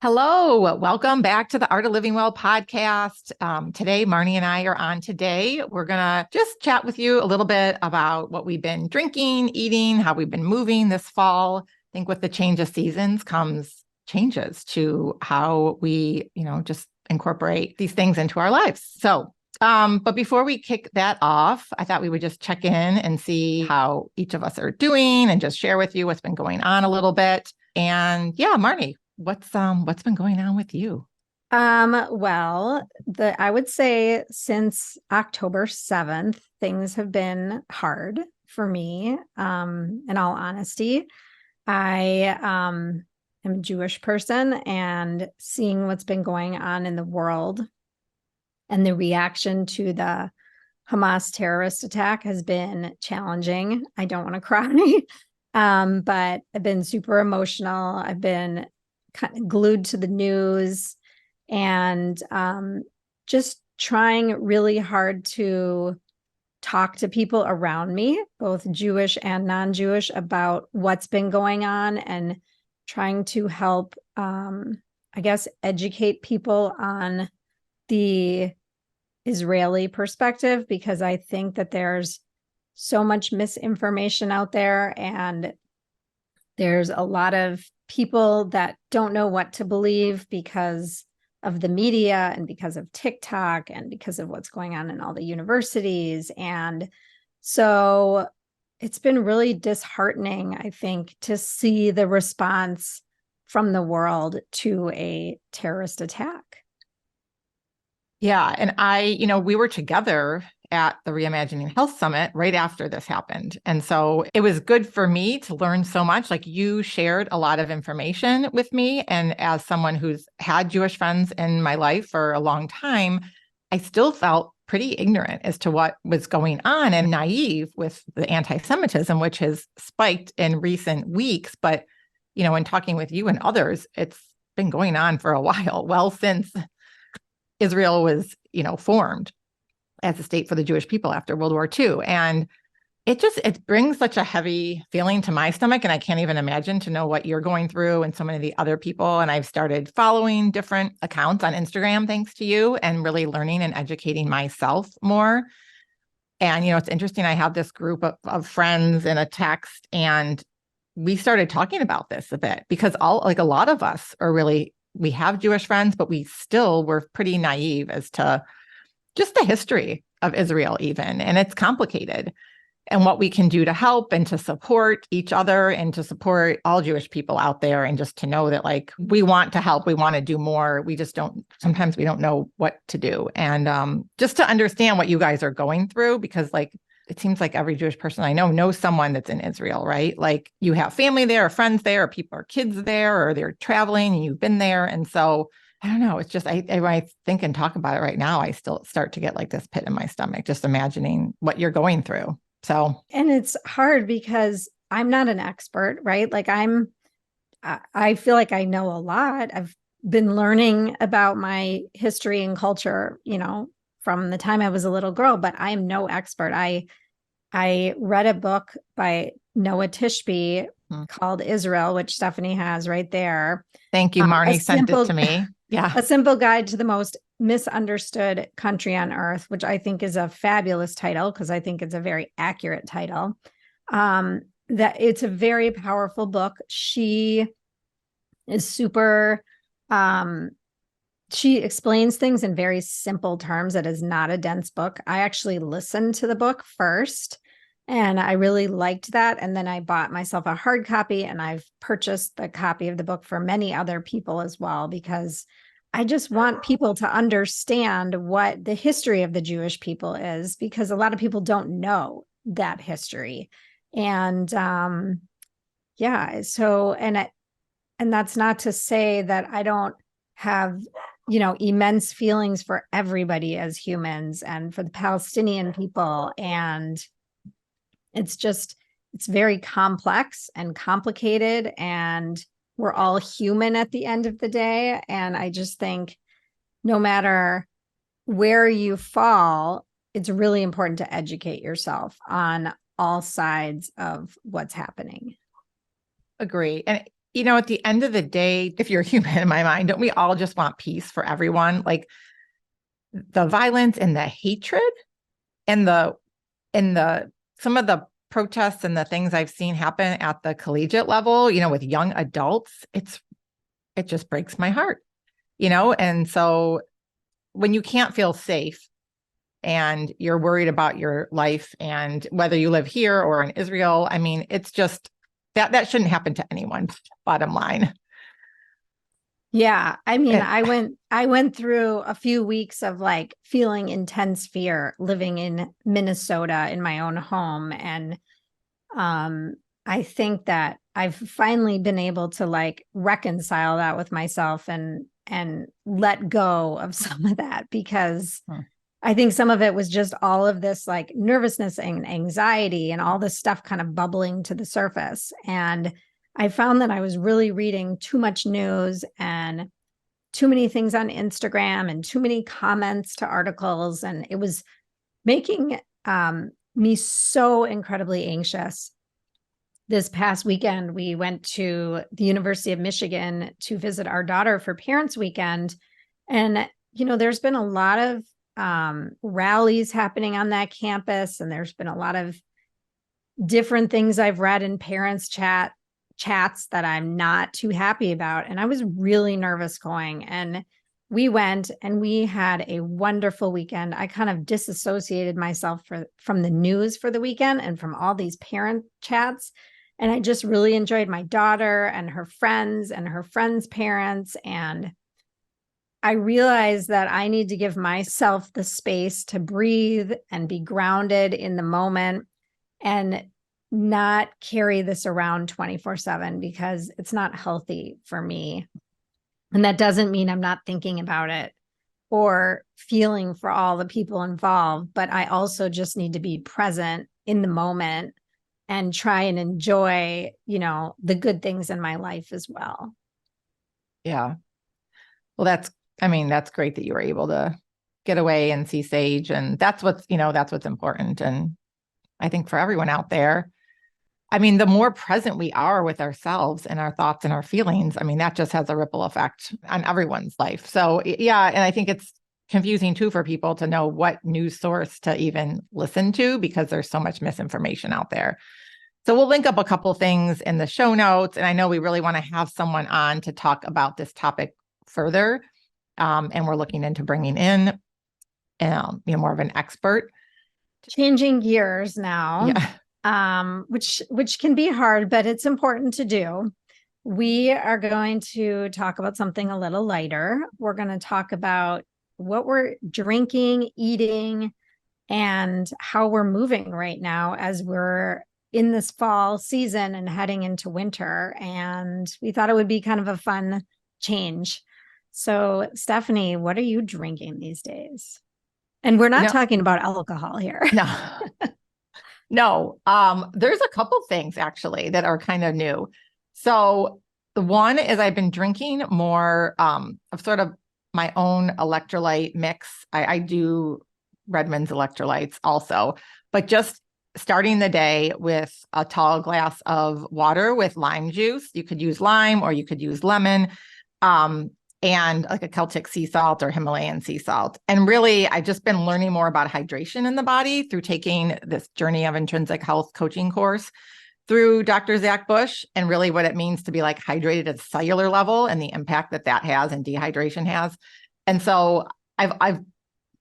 Hello, welcome back to the Art of Living Well podcast. Today, Marnie and I are on today. We're going to just chat with you a little bit about what we've been drinking, eating, how we've been moving this fall. I think with the change of seasons comes changes to how we, just incorporate these things into our lives. But before we kick that off, I thought we would just check in and see how each of us are doing and just share with you what's been going on a little bit. And yeah, Marnie, what's been going on with you? I would say since October 7th, things have been hard for me. In all honesty, I am a Jewish person, and seeing what's been going on in the world and the reaction to the Hamas terrorist attack has been challenging. I don't want to cry. But I've been super emotional. I've been kind of glued to the news and just trying really hard to talk to people around me, both Jewish and non-Jewish, about what's been going on and trying to help, educate people on the Israeli perspective, because I think that there's so much misinformation out there, and there's a lot of people that don't know what to believe because of the media and because of TikTok and because of what's going on in all the universities. And so it's been really disheartening, I think, to see the response from the world to a terrorist attack. Yeah, and we were together at the Reimagining Health Summit right after this happened. And so it was good for me to learn so much. Like, you shared a lot of information with me. And as someone who's had Jewish friends in my life for a long time, I still felt pretty ignorant as to what was going on and naive with the anti-Semitism, which has spiked in recent weeks. But, in talking with you and others, it's been going on for a while, well, since Israel was, formed as a state for the Jewish people after World War II. And it brings such a heavy feeling to my stomach. And I can't even imagine to know what you're going through and so many of the other people. And I've started following different accounts on Instagram, thanks to you, and really learning and educating myself more. And, it's interesting. I have this group of friends in a text, and we started talking about this a bit because a lot of us we have Jewish friends, but we still were pretty naive as to just the history of Israel even. And it's complicated, and what we can do to help and to support each other and to support all Jewish people out there. And just to know that, we want to help, we want to do more. Sometimes we don't know what to do. And just to understand what you guys are going through, because it seems like every Jewish person I know knows someone that's in Israel, right? Like, you have family there or friends there or people or kids there, or they're traveling and you've been there. And so I don't know. It's just, when I think and talk about it right now, I still start to get this pit in my stomach, just imagining what you're going through. And it's hard because I'm not an expert, right? I feel like I know a lot. I've been learning about my history and culture, from the time I was a little girl, but I am no expert. I read a book by Noah Tishby called Israel, which Stephanie has right there. Thank you. Marnie sent it to me. Yeah. A Simple Guide to the Most Misunderstood Country on Earth, which I think is a fabulous title, because I think it's a very accurate title. That it's a very powerful book. She is super, she explains things in very simple terms. It is not a dense book. I actually listened to the book first, and I really liked that. And then I bought myself a hard copy, and I've purchased the copy of the book for many other people as well, because I just want people to understand what the history of the Jewish people is, because a lot of people don't know that history. And and that's not to say that I don't have, immense feelings for everybody as humans and for the Palestinian people. And it's very complex and complicated, and we're all human at the end of the day. And I just think no matter where you fall, it's really important to educate yourself on all sides of what's happening. Agree. And at the end of the day, if you're human in my mind, don't we all just want peace for everyone? Like the violence and the hatred and some of the protests and the things I've seen happen at the collegiate level, with young adults, it just breaks my heart, And so when you can't feel safe and you're worried about your life and whether you live here or in Israel, I mean, it's just that shouldn't happen to anyone, bottom line. Yeah. I mean, I went through a few weeks of like feeling intense fear living in Minnesota in my own home. And I think that I've finally been able to like reconcile that with myself and let go of some of that, because I think some of it was just all of this like nervousness and anxiety and all this stuff kind of bubbling to the surface. And I found that I was really reading too much news and too many things on Instagram and too many comments to articles. And it was making me so incredibly anxious. This past weekend, we went to the University of Michigan to visit our daughter for Parents Weekend. And, there's been a lot of rallies happening on that campus. And there's been a lot of different things I've read in parents chats that I'm not too happy about. And I was really nervous going. And we went and we had a wonderful weekend. I kind of disassociated myself from the news for the weekend and from all these parent chats. And I just really enjoyed my daughter and her friends parents. And I realized that I need to give myself the space to breathe and be grounded in the moment and not carry this around 24/7, because it's not healthy for me. And that doesn't mean I'm not thinking about it or feeling for all the people involved, but I also just need to be present in the moment and try and enjoy, the good things in my life as well. Yeah. Well, that's great that you were able to get away and see Sage. And that's what's important. And I think for everyone out there, the more present we are with ourselves and our thoughts and our feelings, that just has a ripple effect on everyone's life. So yeah. And I think it's confusing too for people to know what news source to even listen to, because there's so much misinformation out there. So we'll link up a couple things in the show notes. And I know we really want to have someone on to talk about this topic further. And we're looking into bringing in, more of an expert. Changing gears now. Yeah. Which can be hard, but it's important to do. We are going to talk about something a little lighter. We're going to talk about what we're drinking, eating, and how we're moving right now as we're in this fall season and heading into winter. And we thought it would be kind of a fun change. So, Stephanie, what are you drinking these days? And we're not talking about alcohol here. No, there's a couple things actually that are kind of new. So the one is I've been drinking more of sort of my own electrolyte mix. I do Redmond's electrolytes also, but just starting the day with a tall glass of water with lime juice. You could use lime or you could use lemon. And like a Celtic sea salt or Himalayan sea salt. And really, I've just been learning more about hydration in the body through taking this Journey of Intrinsic Health coaching course through Dr. Zach Bush, and really what it means to be like hydrated at a cellular level and the impact that has and dehydration has. And so I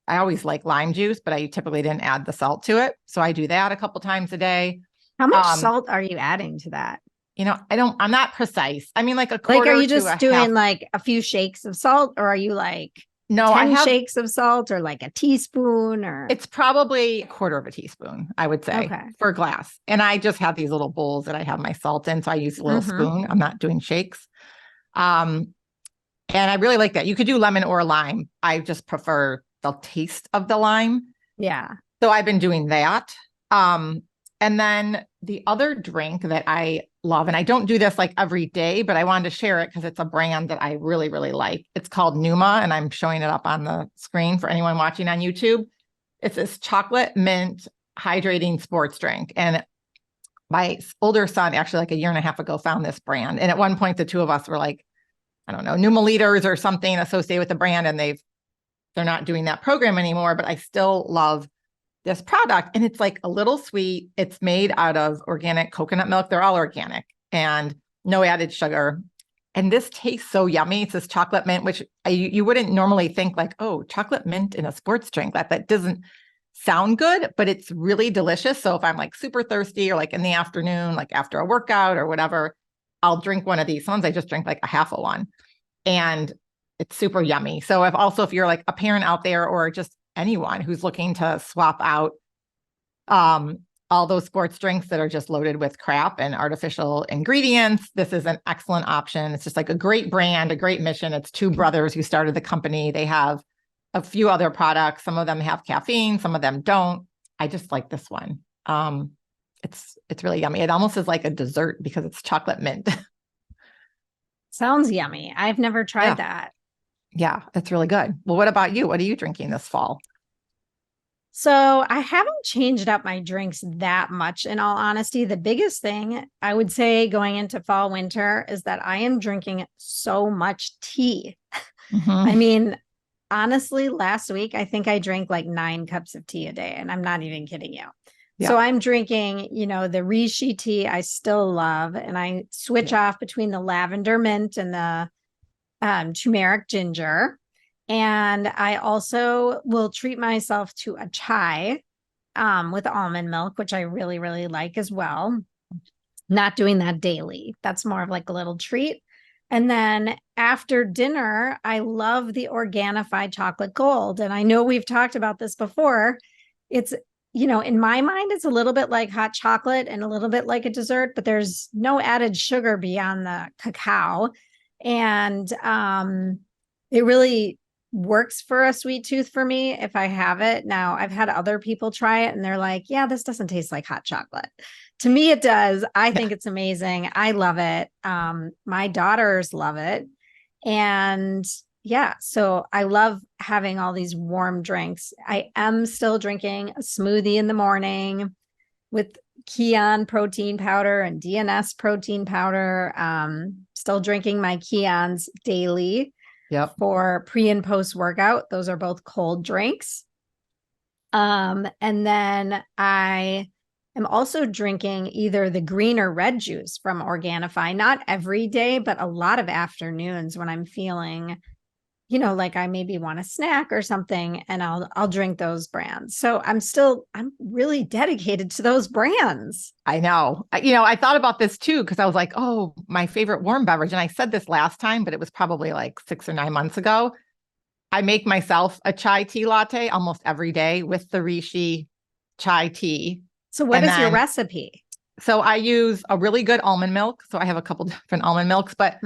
always like lime juice, but I typically didn't add the salt to it. So I do that a couple times a day. How much salt are you adding to that? I'm not precise. Like a quarter. Like, are you just doing half. like a few shakes of salt, or are you like 10 shakes of salt, or like a teaspoon? Or it's probably a quarter of a teaspoon, I would say, for a glass. And I just have these little bowls that I have my salt in. So I use a little spoon. I'm not doing shakes. And I really like that. You could do lemon or lime. I just prefer the taste of the lime. Yeah. So I've been doing that. And then the other drink that I love, and I don't do this like every day, but I wanted to share it because it's a brand that I really, really like. It's called Numa, and I'm showing it up on the screen for anyone watching on YouTube. It's this chocolate mint hydrating sports drink. And my older son, actually like a year and a half ago, found this brand. And at one point, the two of us were like, I don't know, Numiliters or something associated with the brand. And they're not doing that program anymore, but I still love this product. And it's like a little sweet. It's made out of organic coconut milk. They're all organic and no added sugar. And this tastes so yummy. It's this chocolate mint, which you wouldn't normally think like, oh, chocolate mint in a sports drink. That doesn't sound good, but it's really delicious. So if I'm like super thirsty or like in the afternoon, like after a workout or whatever, I'll drink one of these. Sometimes I just drink like a half of one and it's super yummy. So if you're like a parent out there or just anyone who's looking to swap out all those sports drinks that are just loaded with crap and artificial ingredients, this is an excellent option. It's just like a great brand, a great mission. It's two brothers who started the company. They have a few other products. Some of them have caffeine, some of them don't. I just like this one. It's really yummy. It almost is like a dessert because it's chocolate mint. Sounds yummy. I've never tried that. Yeah, it's really good. Well, what about you? What are you drinking this fall? So I haven't changed up my drinks that much, in all honesty. The biggest thing I would say going into fall, winter is that I am drinking so much tea. Mm-hmm. I mean, honestly, last week, I think I drank like 9 cups of tea a day, and I'm not even kidding you. Yeah. So I'm drinking, the reishi tea I still love, and I switch off between the lavender mint and the turmeric ginger. And I also will treat myself to a chai with almond milk, which I really, really like as well. Not doing that daily. That's more of like a little treat. And then after dinner, I love the Organifi chocolate gold. And I know we've talked about this before. It's, in my mind, it's a little bit like hot chocolate and a little bit like a dessert, but there's no added sugar beyond the cacao. And it really works for a sweet tooth for me if I have it. Now, I've had other people try it and they're like, yeah, this doesn't taste like hot chocolate. To me, it does. I think it's amazing. I love it. My daughters love it. And so I love having all these warm drinks. I am still drinking a smoothie in the morning with Kion protein powder and DNS protein powder. Still drinking my Kions daily. Yep. For pre and post workout. Those are both cold drinks. And then I am also drinking either the green or red juice from Organifi, not every day, but a lot of afternoons when I'm feeling, like I maybe want a snack or something, and I'll drink those brands. So I'm really dedicated to those brands. I know. I thought about this too, because I was like, oh, my favorite warm beverage. And I said this last time, but it was probably like 6 or 9 months ago. I make myself a chai tea latte almost every day with the reishi chai tea. So what is your recipe? So I use a really good almond milk. So I have a couple different almond milks, but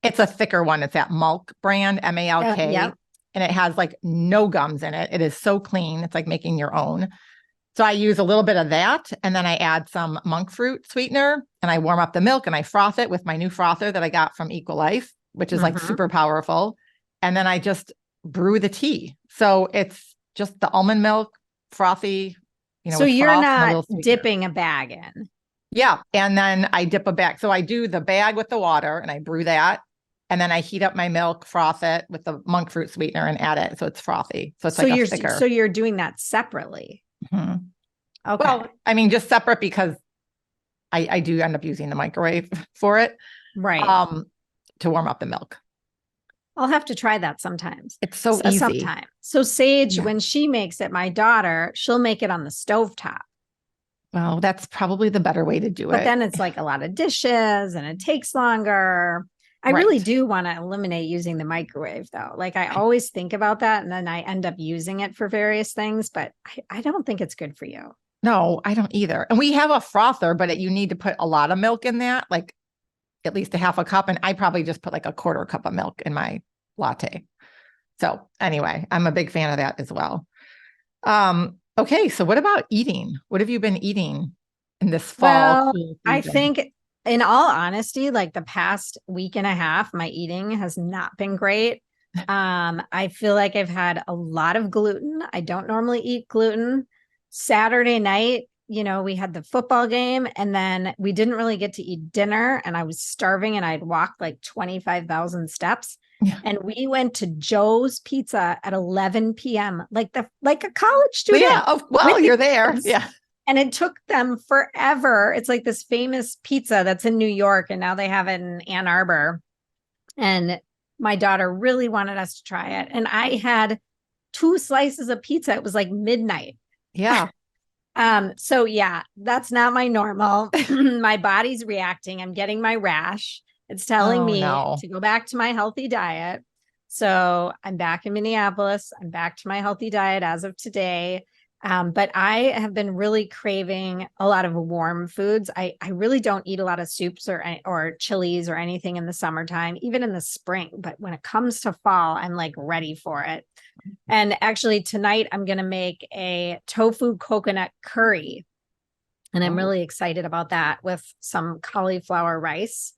it's a thicker one. It's that Malk brand, M-A-L-K. Yep. And it has like no gums in it. It is so clean. It's like making your own. So I use a little bit of that. And then I add some monk fruit sweetener and I warm up the milk and I froth it with my new frother that I got from Equalife, which is like super powerful. And then I just brew the tea. So it's just the almond milk, frothy, so you're not dipping a bag in. Yeah. And then I dip a bag. So I do the bag with the water and I brew that. And then I heat up my milk, froth it with the monk fruit sweetener and add it. So it's frothy. So it's like a thicker. So you're doing that separately. Mm-hmm. Okay. Well, I mean, just separate because I do end up using the microwave for it. Right. To warm up the milk. I'll have to try that sometimes. It's so easy. Sometime. So Sage, when she makes it, my daughter, she'll make it on the stovetop. Well, that's probably the better way to do it. But then it's like a lot of dishes and it takes longer. I really do want to eliminate using the microwave though. Like I always think about that and then I end up using it for various things, but I don't think it's good for you. No, I don't either. And we have a frother, but you need to put a lot of milk in that, like at least a half a cup. And I probably just put like a quarter cup of milk in my latte. So anyway, I'm a big fan of that as well. Okay. So what about eating? What have you been eating in this fall? Well, I think in all honesty, like the past week and a half, my eating has not been great. I feel like I've had a lot of gluten. I don't normally eat gluten. Saturday night, we had the football game and then we didn't really get to eat dinner and I was starving and I'd walked like 25,000 steps. Yeah. And we went to Joe's Pizza at 11 p.m. like a college student. Well, you're there. Yeah. And it took them forever. It's like this famous pizza that's in New York and now they have it in Ann Arbor. And my daughter really wanted us to try it. And I had 2 slices of pizza. It was like midnight. Yeah. So yeah, that's not my normal. My body's reacting. I'm getting my rash. It's telling me to go back to my healthy diet. So I'm back in Minneapolis. I'm back to my healthy diet as of today. But I have been really craving a lot of warm foods. I really don't eat a lot of soups or chilies or anything in the summertime, even in the spring. But when it comes to fall, I'm like ready for it. And actually tonight I'm going to make a tofu coconut curry. And I'm really excited about that with some cauliflower rice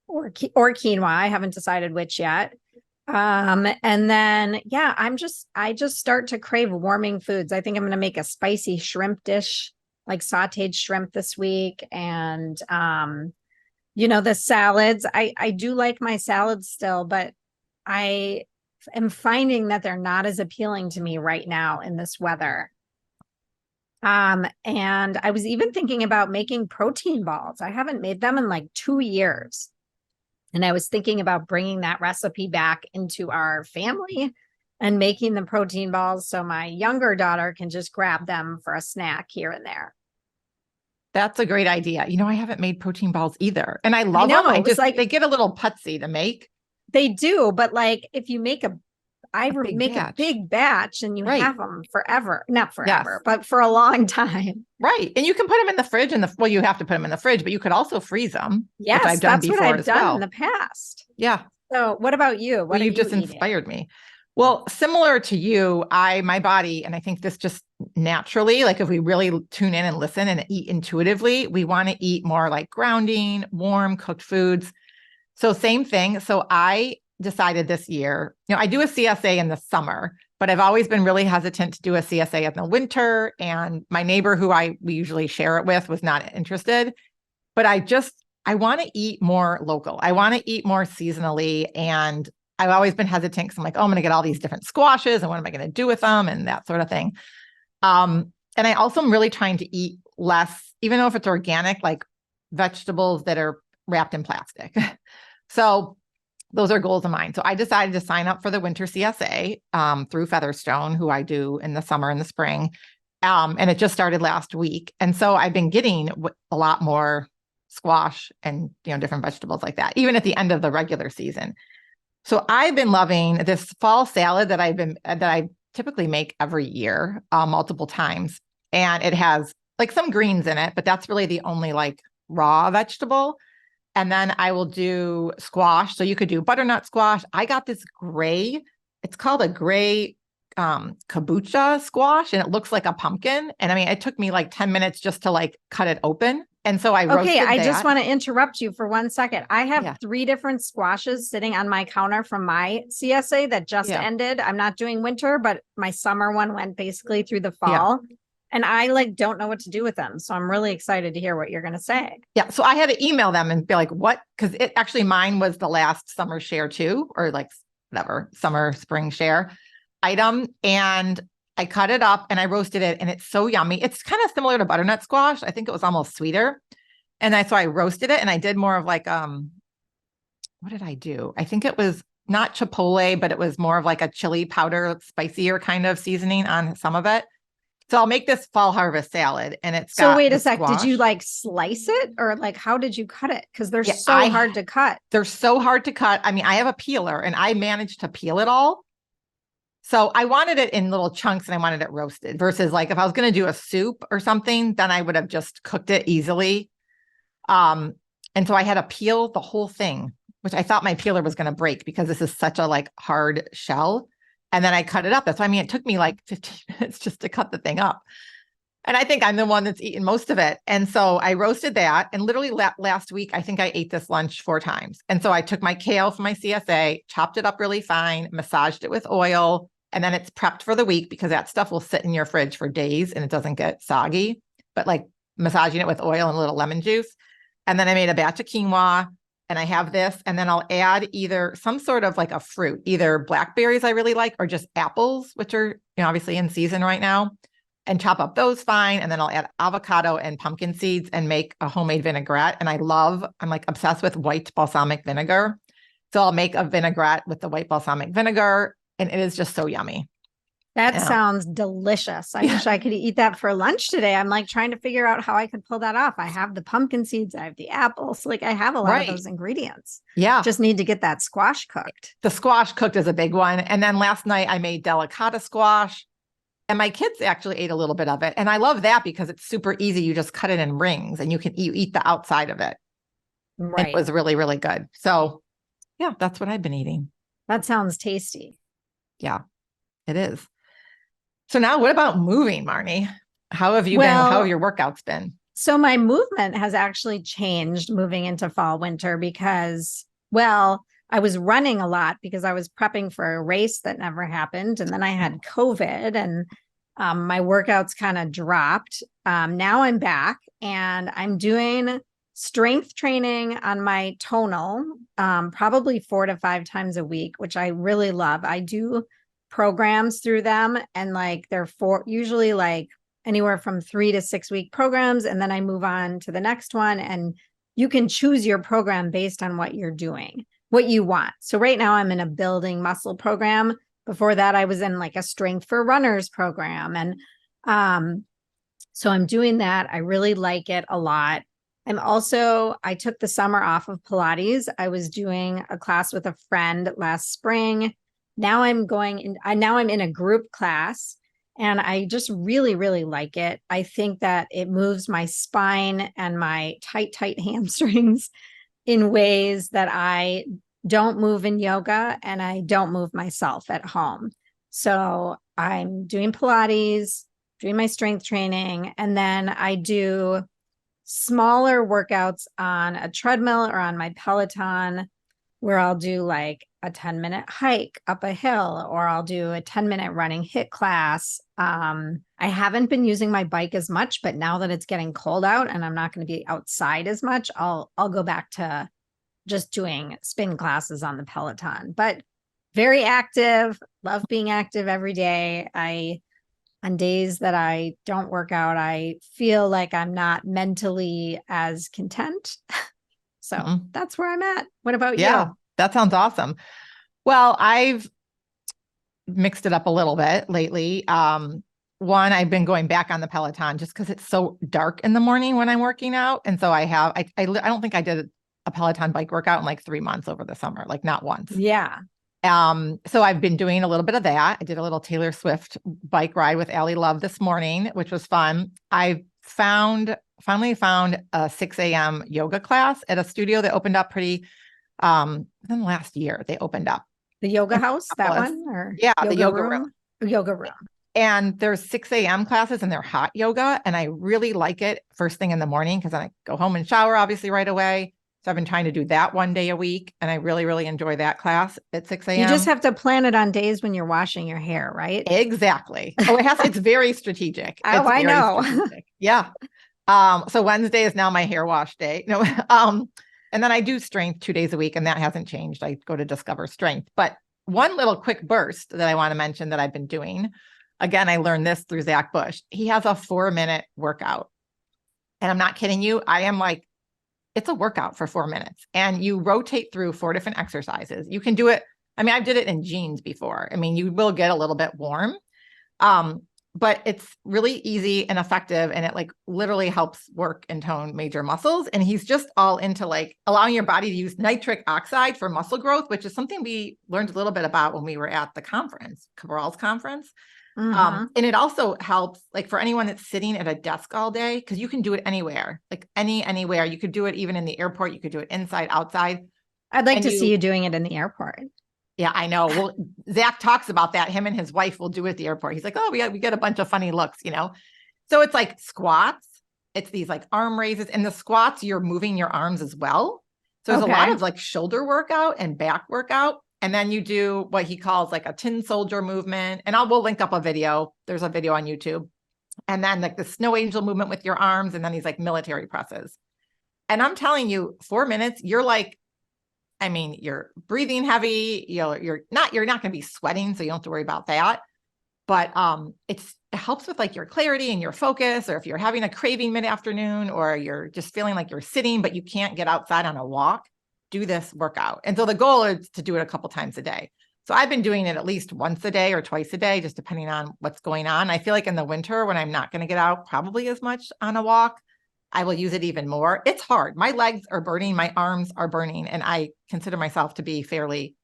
or quinoa. I haven't decided which yet. And then, yeah, I just start to crave warming foods. I think I'm going to make a spicy shrimp dish, like sauteed shrimp this week. And, the salads, I do like my salads still, but I am finding that they're not as appealing to me right now in this weather. And I was even thinking about making protein balls. I haven't made them in like 2 years. And I was thinking about bringing that recipe back into our family and making the protein balls so my younger daughter can just grab them for a snack here and there. That's a great idea. I haven't made protein balls either. And I love them. They get a little putsy to make. They do. But like if you make a big batch and you have them forever, not forever, but for a long time. Right. And you can put them in the fridge you have to put them in the fridge, but you could also freeze them. Yes, which I've done that's what I've done well. in the past. Yeah. So what about you? What you've just inspired me. Well, similar to you, my body, and I think this just naturally, like if we really tune in and listen and eat intuitively, we want to eat more like grounding, warm, cooked foods. So same thing. So I decided this year, I do a CSA in the summer, but I've always been really hesitant to do a CSA in the winter. And my neighbor who we usually share it with was not interested, but I want to eat more local. I want to eat more seasonally. And I've always been hesitant because I'm like, I'm going to get all these different squashes and what am I going to do with them and that sort of thing. And I also am really trying to eat less, even though if it's organic, like vegetables that are wrapped in plastic. So those are goals of mine. So I decided to sign up for the winter CSA through Featherstone, who I do in the summer and the spring. And it just started last week. And so I've been getting a lot more squash and, different vegetables like that, even at the end of the regular season. So I've been loving this fall salad that I typically make every year, multiple times. And it has like some greens in it, but that's really the only like raw vegetable. And then I will do squash. So you could do butternut squash. I got this it's called a gray kabocha squash, and it looks like a pumpkin. And I mean, it took me like 10 minutes just to like cut it open. And so I roasted that. I just want to interrupt you for 1 second. I have 3 different squashes sitting on my counter from my CSA that just ended. I'm not doing winter, but my summer one went basically through the fall. Yeah. And I don't know what to do with them. So I'm really excited to hear what you're going to say. Yeah. So I had to email them and be like, what? Because mine was the last summer share too, or like whatever, summer, spring share item. And I cut it up and I roasted it and it's so yummy. It's kind of similar to butternut squash. I think it was almost sweeter. And so I roasted it and I did more of like, what did I do? I think it was not chipotle, but it was more of like a chili powder, spicier kind of seasoning on some of it. So I'll make this fall harvest salad and it's got wait a sec. Squash. Did you like slice it or like, how did you cut it? Cause they're so hard to cut. They're so hard to cut. I mean, I have a peeler and I managed to peel it all. So I wanted it in little chunks and I wanted it roasted versus like if I was going to do a soup or something, then I would have just cooked it easily. And so I had to peel the whole thing, which I thought my peeler was going to break because this is such a like hard shell. And then I cut it up. That's why it took me like 15 minutes just to cut the thing up. And I think I'm the one that's eaten most of it. And so I roasted that. And literally last week, I think I ate this lunch 4 times. And so I took my kale from my CSA, chopped it up really fine, massaged it with oil, and then it's prepped for the week because that stuff will sit in your fridge for days and it doesn't get soggy. But like massaging it with oil and a little lemon juice. And then I made a batch of quinoa and I have this, and then I'll add either some sort of like a fruit, either blackberries I really like, or just apples, which are, obviously in season right now, and chop up those fine. And then I'll add avocado and pumpkin seeds and make a homemade vinaigrette. And I'm like obsessed with white balsamic vinegar. So I'll make a vinaigrette with the white balsamic vinegar, and it is just so yummy. That sounds delicious. I wish I could eat that for lunch today. I'm like trying to figure out how I could pull that off. I have the pumpkin seeds, I have the apples, like I have a lot of those ingredients. Yeah. Just need to get that squash cooked. The squash cooked is a big one. And then last night I made delicata squash, and my kids actually ate a little bit of it. And I love that because it's super easy. You just cut it in rings and you eat the outside of it. Right. It was really, really good. So yeah, that's what I've been eating. That sounds tasty. Yeah, it is. So now what about moving, Marnie? How have you been? How have your workouts been? So my movement has actually changed moving into fall, winter because, I was running a lot because I was prepping for a race that never happened. And then I had COVID and my workouts kind of dropped. Now I'm back and I'm doing strength training on my tonal, probably 4 to 5 times a week, which I really love. I do programs through them, and like they're usually like anywhere from 3 to 6 week programs. And then I move on to the next one, and you can choose your program based on what you're doing, what you want. So right now I'm in a building muscle program. Before that, I was in like a strength for runners program. And so I'm doing that. I really like it a lot. I took the summer off of Pilates. I was doing a class with a friend last spring. Now I'm in a group class, and I just really, really like it. I think that it moves my spine and my tight hamstrings in ways that I don't move in yoga, and I don't move myself at home. So I'm doing Pilates, doing my strength training, and then I do smaller workouts on a treadmill or on my Peloton, where I'll do like a 10-minute hike up a hill, or I'll do a 10-minute running HIIT class. I haven't been using my bike as much, but now that it's getting cold out and I'm not going to be outside as much, I'll go back to just doing spin classes on the Peloton. But very active, love being active every day. On days that I don't work out, I feel like I'm not mentally as content. So that's where I'm at. What about you? Yeah, that sounds awesome. Well, I've mixed it up a little bit lately. One, I've been going back on the Peloton just because it's so dark in the morning when I'm working out. And so I don't think I did a Peloton bike workout in like 3 months over the summer, like not once. Yeah. So I've been doing a little bit of that. I did a little Taylor Swift bike ride with Allie Love this morning, which was fun. I finally found a 6 a.m. yoga class at a studio that opened up pretty within last year. They opened up the yoga house, that one, or the yoga room. Yoga room. And there's 6 a.m. classes, and they're hot yoga, and I really like it first thing in the morning because then I go home and shower obviously right away. So I've been trying to do that one day a week, and I really, really enjoy that class at 6 a.m. You just have to plan it on days when you're washing your hair, right? Exactly. Oh, it's very strategic. I know. Strategic. Yeah. So Wednesday is now my hair wash day. No, and then I do strength 2 days a week, and that hasn't changed. I go to Discover Strength. But one little quick burst that I want to mention that I've been doing, again, I learned this through Zach Bush. He has a 4-minute workout. And I'm not kidding you. I am like, it's a workout for 4 minutes, and you rotate through 4 different exercises. You can do it. I mean, I did it in jeans before. I mean, you will get a little bit warm, but it's really easy and effective. And it like literally helps work and tone major muscles. And he's just all into like allowing your body to use nitric oxide for muscle growth, which is something we learned a little bit about when we were at the conference, Cabral's conference. And it also helps like for anyone that's sitting at a desk all day, because you can do it anywhere, like anywhere. You could do it even in the airport. You could do it inside, outside. I'd like to see you doing it in the airport. Yeah, I know. Well, Zach talks about that. Him and his wife will do it at the airport. He's like, oh, we get a bunch of funny looks, So it's like squats. It's these like arm raises, and the squats, you're moving your arms as well. So there's a lot of like shoulder workout and back workout. And then you do what he calls like a tin soldier movement. And we'll link up a video. There's a video on YouTube. and then like the snow angel movement with your arms, and then these like military presses. And I'm telling you, 4 minutes, you're like, I mean, you're breathing heavy, you're not going to be sweating, so you don't have to worry about that. But it helps with like your clarity and your focus, or if you're having a craving mid-afternoon, or you're just feeling like you're sitting, but you can't get outside on a walk, do this workout. And so the goal is to do it a couple times a day. So I've been doing it at least once a day or twice a day, just depending on what's going on. I feel like in the winter, when I'm not going to get out probably as much on a walk, I will use it even more. It's hard. My legs are burning, my arms are burning, and I consider myself to be fairly,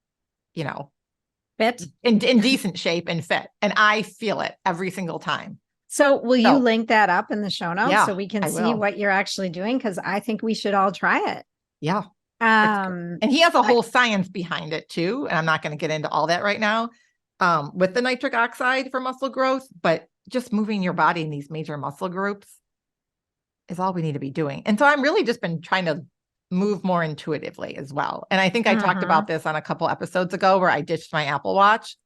Fit. in decent shape and fit. And I feel it every single time. So will you link that up in the show notes so we can see what you're actually doing? Because I think we should all try it. Yeah. And he has a whole science behind it too. And I'm not going to get into all that right now with the nitric oxide for muscle growth, but just moving your body in these major muscle groups is all we need to be doing. And so I'm really just been trying to move more intuitively as well. And I think I talked about this on a couple episodes ago where I ditched my Apple Watch.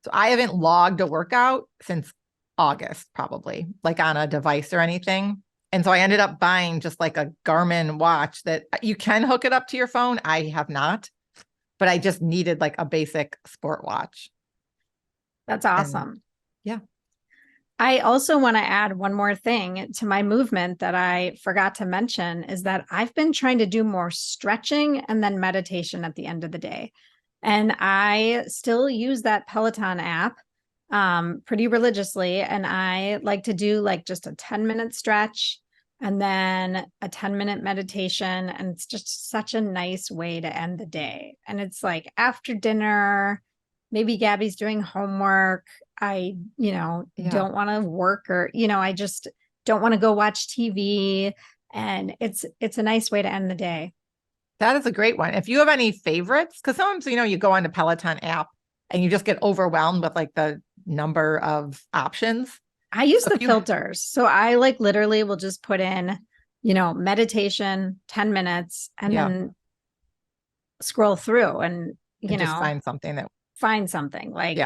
So I haven't logged a workout since August, probably, like on a device or anything. And so I ended up buying just like a Garmin watch that you can hook it up to your phone. I have not, but I just needed like a basic sport watch. That's awesome. And, yeah. I also want to add one more thing to my movement that I forgot to mention is that I've been trying to do more stretching and then meditation at the end of the day. And I still use that Peloton app pretty religiously. And I like to do like just a 10-minute stretch and then a 10-minute meditation. And it's just such a nice way to end the day. And it's like after dinner, maybe Gabby's doing homework. I, don't want to work or, I just don't want to go watch TV. And it's a nice way to end the day. That is a great one. If you have any favorites, because sometimes, you go on the Peloton app and you just get overwhelmed with like the number of options. I use the filters. So I like literally will just put in, meditation, 10 minutes and then scroll through and just find something like,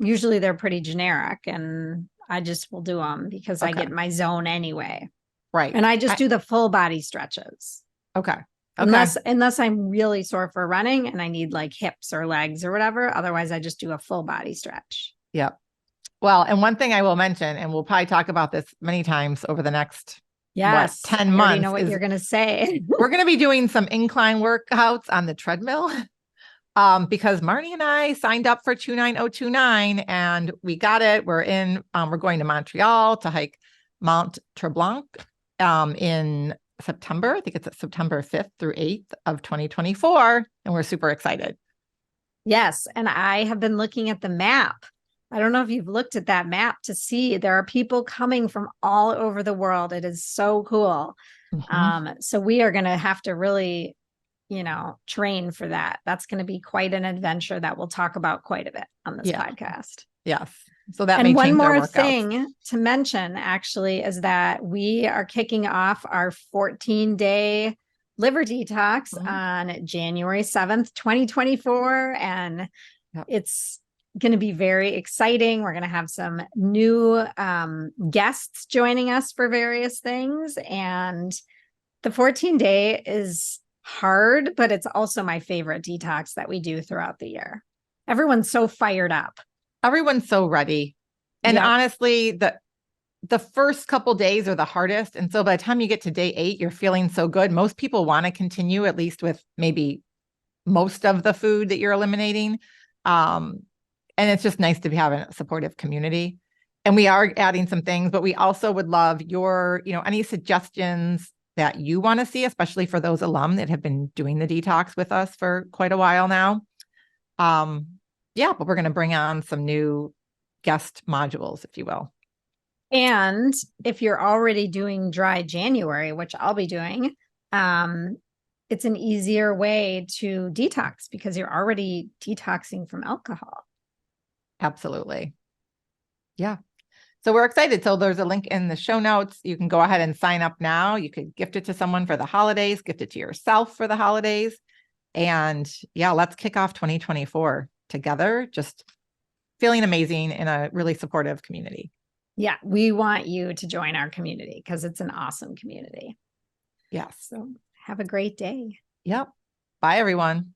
usually they're pretty generic and I just will do them because I get my zone anyway. Right. And I just do the full body stretches. Okay. Unless I'm really sore for running and I need like hips or legs or whatever. Otherwise I just do a full body stretch. Yep. Well, and one thing I will mention, and we'll probably talk about this many times over the next 10 months. I know what you're going to say. We're going to be doing some incline workouts on the treadmill. Because Marnie and I signed up for 29029 and we got it. We're going to Montreal to hike Mount Tremblant in September. I think it's September 5th through 8th of 2024. And we're super excited. Yes. And I have been looking at the map. I don't know if you've looked at that map to see there are people coming from all over the world. It is so cool. So we are going to have to really train for that. That's going to be quite an adventure that we'll talk about quite a bit on this podcast. Yes. So that and one more thing to mention actually is that we are kicking off our 14-day liver detox on January 7th, 2024. And it's going to be very exciting. We're going to have some new guests joining us for various things. And the 14-day is hard, but it's also my favorite detox that we do throughout the year. Everyone's so fired up. Everyone's so ready. And honestly, the first couple days are the hardest. And so by the time you get to day 8, you're feeling so good. Most people want to continue at least with maybe most of the food that you're eliminating. And it's just nice to be having a supportive community. And we are adding some things, but we also would love your, any suggestions that you want to see, especially for those alum that have been doing the detox with us for quite a while now. But we're going to bring on some new guest modules, if you will. And if you're already doing dry January, which I'll be doing, it's an easier way to detox because you're already detoxing from alcohol. Absolutely. Yeah. So we're excited. So there's a link in the show notes. You can go ahead and sign up now. You could gift it to someone for the holidays, gift it to yourself for the holidays. And let's kick off 2024 together, just feeling amazing in a really supportive community. Yeah, we want you to join our community because it's an awesome community. Yes. So have a great day. Yep. Bye, everyone.